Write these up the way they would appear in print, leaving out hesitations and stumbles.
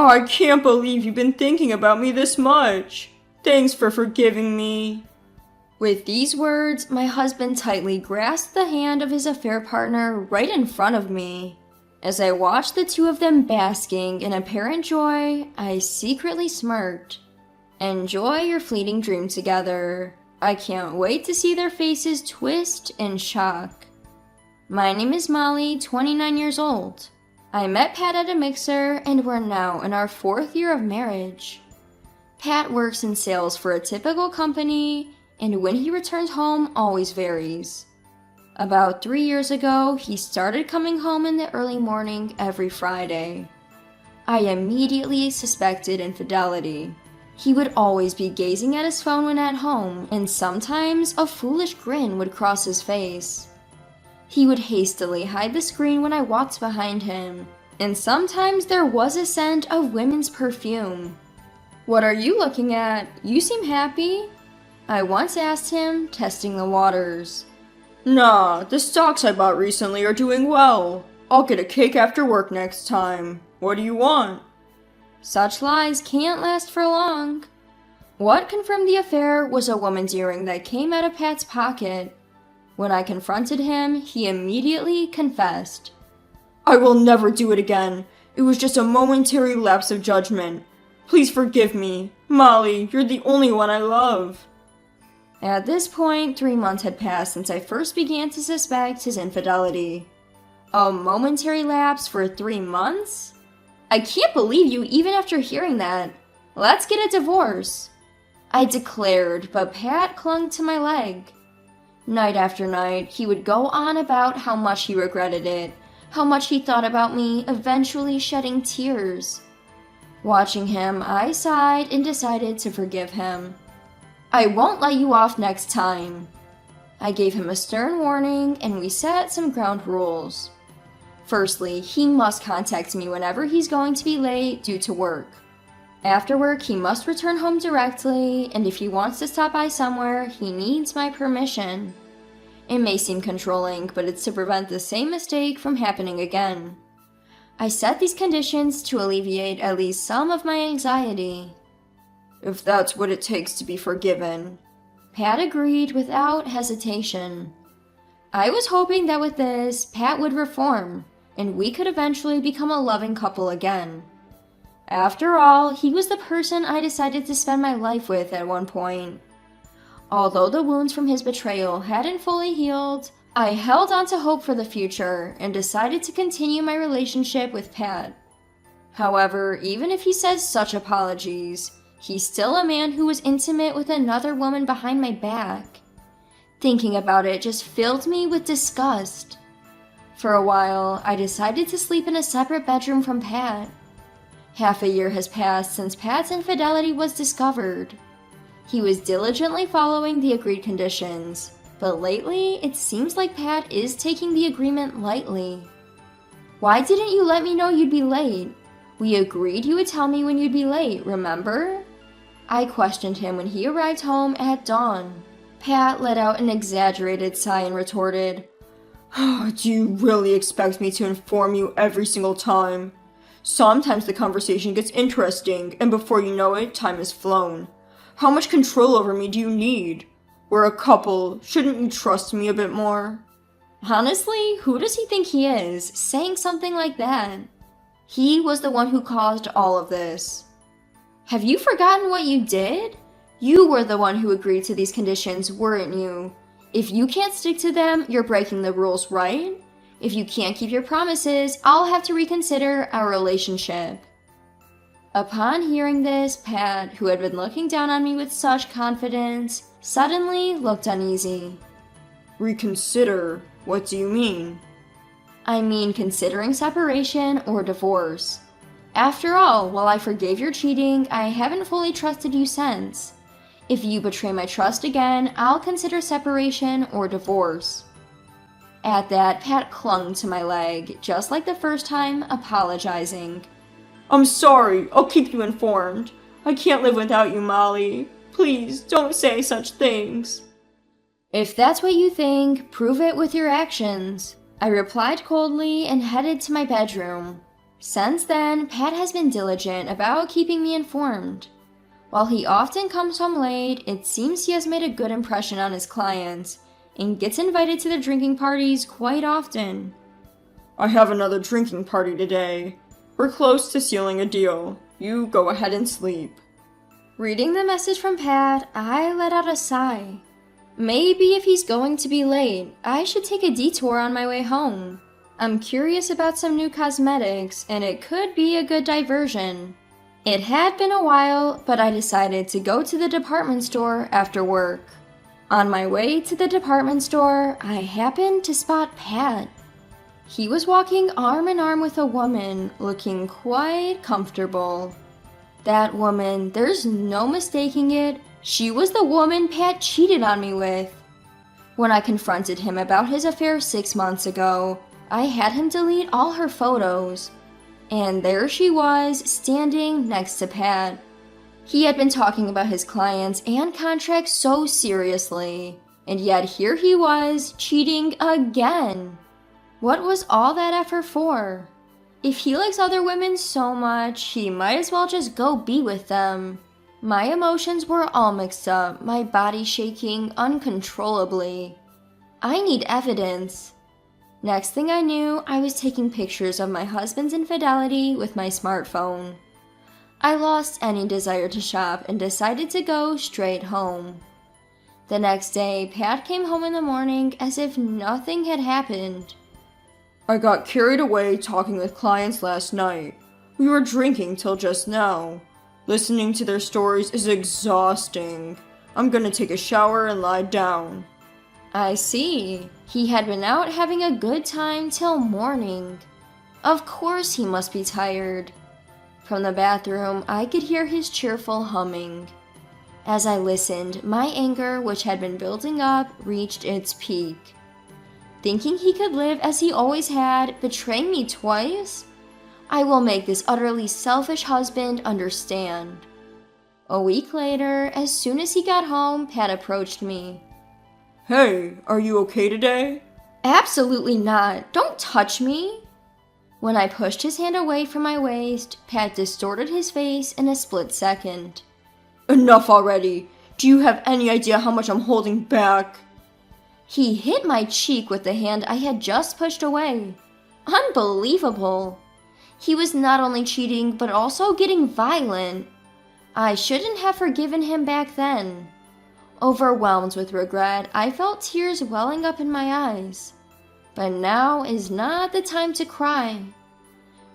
I can't believe you've been thinking about me this much. Thanks for forgiving me." With these words, my husband tightly grasped the hand of his affair partner right in front of me. As I watched the two of them basking in apparent joy, I secretly smirked. Enjoy your fleeting dream together. I can't wait to see their faces twist in shock. My name is Molly, 29 years old. I met Pat at a mixer, and we're now in our 4th year of marriage. Pat works in sales for a typical company, and when he returns home always varies. About 3 years ago, he started coming home in the early morning every Friday. I immediately suspected infidelity. He would always be gazing at his phone when at home, and sometimes a foolish grin would cross his face. He would hastily hide the screen when I walked behind him, and sometimes there was a scent of women's perfume. "What are you looking at? You seem happy," I once asked him, testing the waters. "Nah, the stocks I bought recently are doing well. I'll get a cake after work next time. What do you want?" Such lies can't last for long. What confirmed the affair was a woman's earring that came out of Pat's pocket. When I confronted him, he immediately confessed. "I will never do it again. It was just a momentary lapse of judgment. Please forgive me. Molly, you're the only one I love." At this point, 3 months had passed since I first began to suspect his infidelity. A momentary lapse for 3 months? I can't believe you even after hearing that. Let's get a divorce, I declared, but Pat clung to my leg. Night after night, he would go on about how much he regretted it, how much he thought about me, eventually shedding tears. Watching him, I sighed and decided to forgive him. "I won't let you off next time." I gave him a stern warning, and we set some ground rules. Firstly, he must contact me whenever he's going to be late due to work. After work, he must return home directly, and if he wants to stop by somewhere, he needs my permission. It may seem controlling, but it's to prevent the same mistake from happening again. I set these conditions to alleviate at least some of my anxiety. "If that's what it takes to be forgiven," Pat agreed without hesitation. I was hoping that with this, Pat would reform, and we could eventually become a loving couple again. After all, he was the person I decided to spend my life with at one point. Although the wounds from his betrayal hadn't fully healed, I held on to hope for the future and decided to continue my relationship with Pat. However, even if he says such apologies, he's still a man who was intimate with another woman behind my back. Thinking about it just filled me with disgust. For a while, I decided to sleep in a separate bedroom from Pat. Half a year has passed since Pat's infidelity was discovered. He was diligently following the agreed conditions, but lately it seems like Pat is taking the agreement lightly. "Why didn't you let me know you'd be late? We agreed you would tell me when you'd be late, remember?" I questioned him when he arrived home at dawn. Pat let out an exaggerated sigh and retorted, "Do you really expect me to inform you every single time? Sometimes the conversation gets interesting, and before you know it, time has flown. How much control over me do you need? We're a couple. Shouldn't you trust me a bit more?" Honestly, who does he think he is, saying something like that? He was the one who caused all of this. Have you forgotten what you did? You were the one who agreed to these conditions, weren't you? If you can't stick to them, you're breaking the rules, right? If you can't keep your promises, I'll have to reconsider our relationship. Upon hearing this, Pat, who had been looking down on me with such confidence, suddenly looked uneasy. "Reconsider? What do you mean?" I mean considering separation or divorce. After all, while I forgave your cheating, I haven't fully trusted you since. If you betray my trust again, I'll consider separation or divorce. At that, Pat clung to my leg, just like the first time, apologizing. "I'm sorry. I'll keep you informed. I can't live without you, Molly. Please, don't say such things." If that's what you think, prove it with your actions. I replied coldly and headed to my bedroom. Since then, Pat has been diligent about keeping me informed. While he often comes home late, it seems he has made a good impression on his clients and gets invited to the drinking parties quite often. I have another drinking party today. We're close to sealing a deal. You go ahead and sleep. Reading the message from Pat, I let out a sigh. Maybe if he's going to be late, I should take a detour on my way home. I'm curious about some new cosmetics, and it could be a good diversion. It had been a while, but I decided to go to the department store after work. On my way to the department store, I happened to spot Pat. He was walking arm in arm with a woman, looking quite comfortable. That woman, there's no mistaking it, she was the woman Pat cheated on me with. When I confronted him about his affair 6 months ago, I had him delete all her photos. And there she was, standing next to Pat. He had been talking about his clients and contracts so seriously, and yet here he was, cheating again. What was all that effort for? If he likes other women so much, he might as well just go be with them. My emotions were all mixed up, my body shaking uncontrollably. I need evidence. Next thing I knew, I was taking pictures of my husband's infidelity with my smartphone. I lost any desire to shop and decided to go straight home. The next day, Pat came home in the morning as if nothing had happened. I got carried away talking with clients last night. We were drinking till just now. Listening to their stories is exhausting. I'm gonna take a shower and lie down. I see. He had been out having a good time till morning. Of course he must be tired. From the bathroom, I could hear his cheerful humming. As I listened, my anger, which had been building up, reached its peak. Thinking he could live as he always had, betraying me twice? I will make this utterly selfish husband understand. A week later, as soon as he got home, Pat approached me. Hey, are you okay today? Absolutely not. Don't touch me. When I pushed his hand away from my waist, Pat distorted his face in a split second. Enough already. Do you have any idea how much I'm holding back? He hit my cheek with the hand I had just pushed away. Unbelievable. He was not only cheating, but also getting violent. I shouldn't have forgiven him back then. Overwhelmed with regret, I felt tears welling up in my eyes. But now is not the time to cry.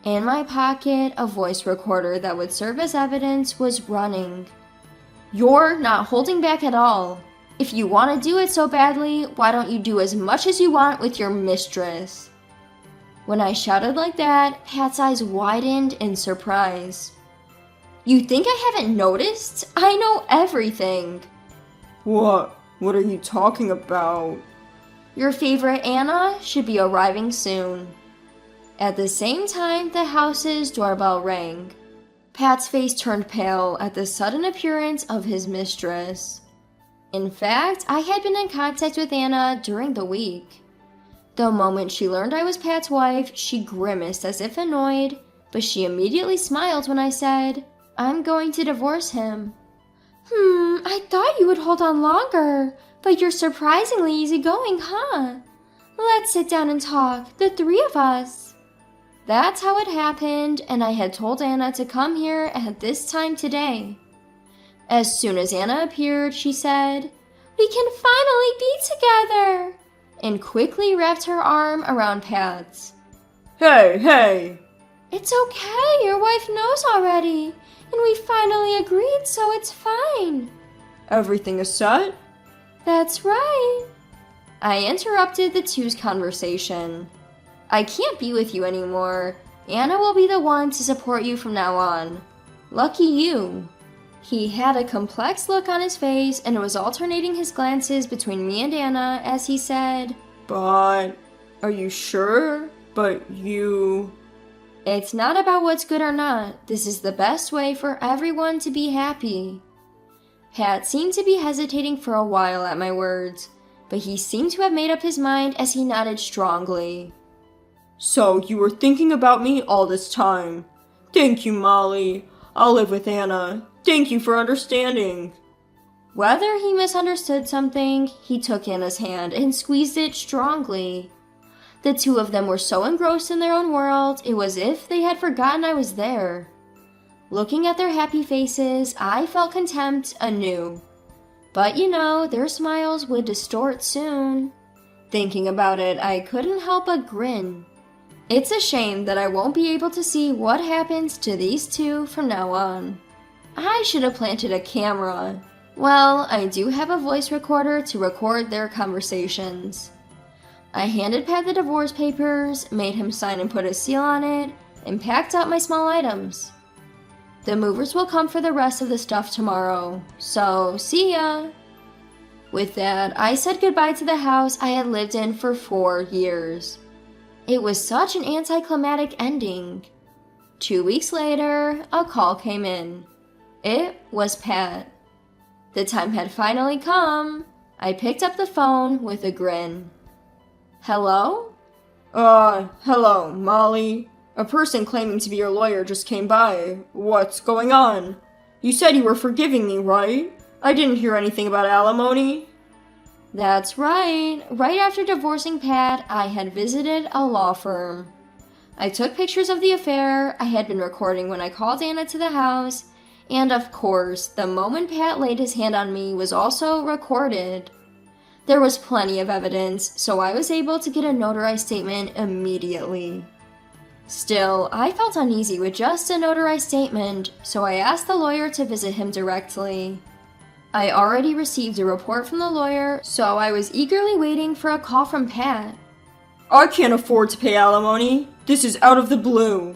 In my pocket, a voice recorder that would serve as evidence was running. You're not holding back at all. If you want to do it so badly, why don't you do as much as you want with your mistress? When I shouted like that, Pat's eyes widened in surprise. You think I haven't noticed? I know everything. What? What are you talking about? Your favorite Anna should be arriving soon. At the same time, the house's doorbell rang. Pat's face turned pale at the sudden appearance of his mistress. In fact, I had been in contact with Anna during the week. The moment she learned I was Pat's wife, she grimaced as if annoyed, but she immediately smiled when I said, I'm going to divorce him. I thought you would hold on longer, but you're surprisingly easygoing, huh? Let's sit down and talk, the three of us. That's how it happened, and I had told Anna to come here at this time today. As soon as Anna appeared, she said, We can finally be together, and quickly wrapped her arm around Pat's. Hey! It's okay, your wife knows already, and we finally agreed, so it's fine. Everything is set? That's right. I interrupted the two's conversation. I can't be with you anymore. Anna will be the one to support you from now on. Lucky you. He had a complex look on his face and was alternating his glances between me and Anna as he said, But, are you sure? But you... It's not about what's good or not. This is the best way for everyone to be happy. Pat seemed to be hesitating for a while at my words, but he seemed to have made up his mind as he nodded strongly. So, you were thinking about me all this time. Thank you, Molly. I'll live with Anna. Thank you for understanding. Whether he misunderstood something, he took Anna's hand and squeezed it strongly. The two of them were so engrossed in their own world, it was as if they had forgotten I was there. Looking at their happy faces, I felt contempt anew. But their smiles would distort soon. Thinking about it, I couldn't help but grin. It's a shame that I won't be able to see what happens to these two from now on. I should have planted a camera. Well, I do have a voice recorder to record their conversations. I handed Pat the divorce papers, made him sign and put a seal on it, and packed up my small items. The movers will come for the rest of the stuff tomorrow, so see ya! With that, I said goodbye to the house I had lived in for 4 years. It was such an anticlimactic ending. 2 weeks later, a call came in. It was Pat. The time had finally come. I picked up the phone with a grin. Hello? Hello, Molly. A person claiming to be your lawyer just came by. What's going on? You said you were forgiving me, right? I didn't hear anything about alimony. That's right. Right after divorcing Pat, I had visited a law firm. I took pictures of the affair I had been recording when I called Anna to the house, and of course, the moment Pat laid his hand on me was also recorded. There was plenty of evidence, so I was able to get a notarized statement immediately. Still, I felt uneasy with just a notarized statement, so I asked the lawyer to visit him directly. I already received a report from the lawyer, so I was eagerly waiting for a call from Pat. I can't afford to pay alimony. This is out of the blue.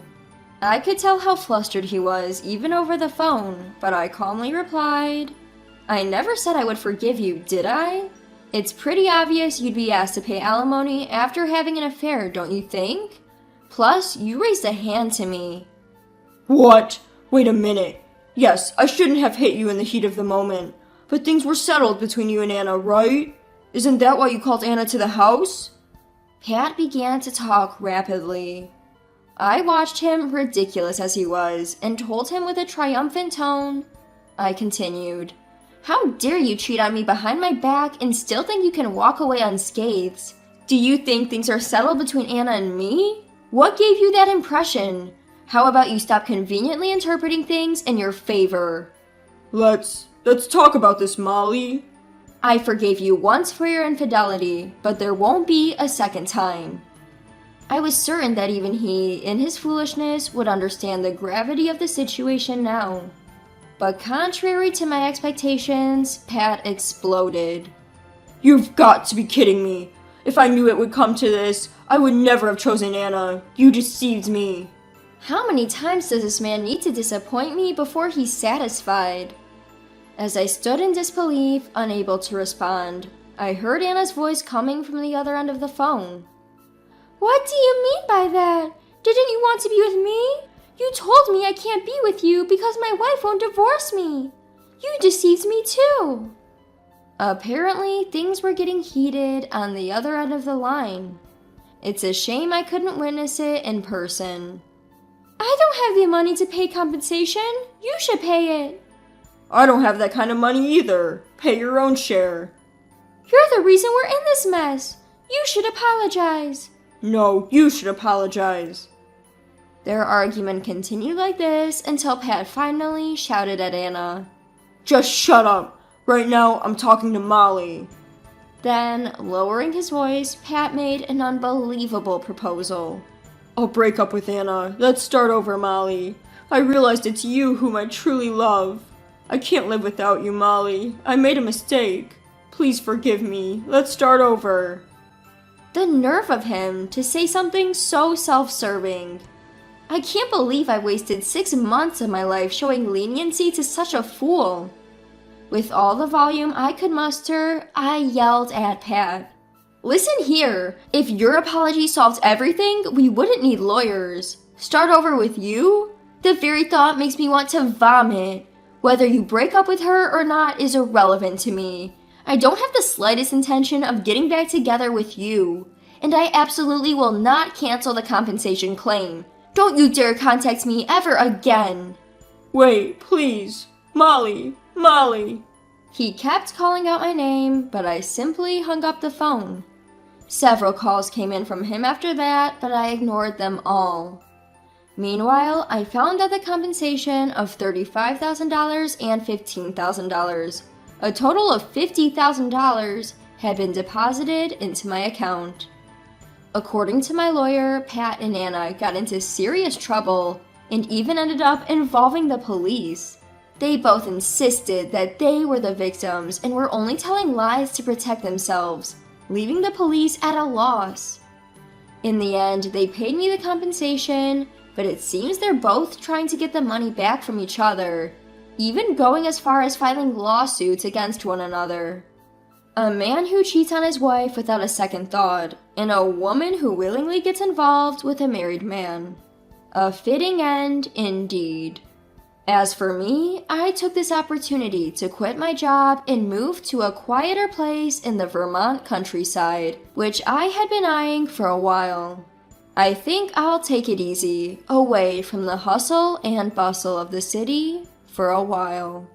I could tell how flustered he was, even over the phone, but I calmly replied, I never said I would forgive you, did I? It's pretty obvious you'd be asked to pay alimony after having an affair, don't you think? Plus, you raised a hand to me. What? Wait a minute. Yes, I shouldn't have hit you in the heat of the moment, but things were settled between you and Anna, right? Isn't that why you called Anna to the house? Pat began to talk rapidly. I watched him, ridiculous as he was, and told him with a triumphant tone. I continued, How dare you cheat on me behind my back and still think you can walk away unscathed? Do you think things are settled between Anna and me? What gave you that impression? How about you stop conveniently interpreting things in your favor? Let's talk about this, Molly. I forgave you once for your infidelity, but there won't be a second time. I was certain that even he, in his foolishness, would understand the gravity of the situation now. But contrary to my expectations, Pat exploded. You've got to be kidding me. If I knew it would come to this, I would never have chosen Anna. You deceived me. How many times does this man need to disappoint me before he's satisfied? As I stood in disbelief, unable to respond, I heard Anna's voice coming from the other end of the phone. What do you mean by that? Didn't you want to be with me? You told me I can't be with you because my wife won't divorce me. You deceived me too. Apparently, things were getting heated on the other end of the line. It's a shame I couldn't witness it in person. I don't have the money to pay compensation. You should pay it. I don't have that kind of money either. Pay your own share. You're the reason we're in this mess. You should apologize. No, you should apologize. Their argument continued like this until Pat finally shouted at Anna. Just shut up. Right now, I'm talking to Molly. Then, lowering his voice, Pat made an unbelievable proposal. I'll break up with Anna. Let's start over, Molly. I realized it's you whom I truly love. I can't live without you, Molly. I made a mistake. Please forgive me. Let's start over. The nerve of him to say something so self-serving. I can't believe I wasted 6 months of my life showing leniency to such a fool. With all the volume I could muster, I yelled at Pat. Listen here, if your apology solved everything, we wouldn't need lawyers. Start over with you? The very thought makes me want to vomit. Whether you break up with her or not is irrelevant to me. I don't have the slightest intention of getting back together with you. and I absolutely will not cancel the compensation claim. Don't you dare contact me ever again. Wait, please. Molly, Molly. He kept calling out my name, but I simply hung up the phone. Several calls came in from him after that, but I ignored them all. Meanwhile, I found out the compensation of $35,000 and $15,000, a total of $50,000, had been deposited into my account. According to my lawyer, Pat and Anna got into serious trouble and even ended up involving the police. They both insisted that they were the victims and were only telling lies to protect themselves, leaving the police at a loss. In the end, they paid me the compensation, but it seems they're both trying to get the money back from each other, even going as far as filing lawsuits against one another. A man who cheats on his wife without a second thought, and a woman who willingly gets involved with a married man. A fitting end, indeed. As for me, I took this opportunity to quit my job and move to a quieter place in the Vermont countryside, which I had been eyeing for a while. I think I'll take it easy, away from the hustle and bustle of the city for a while.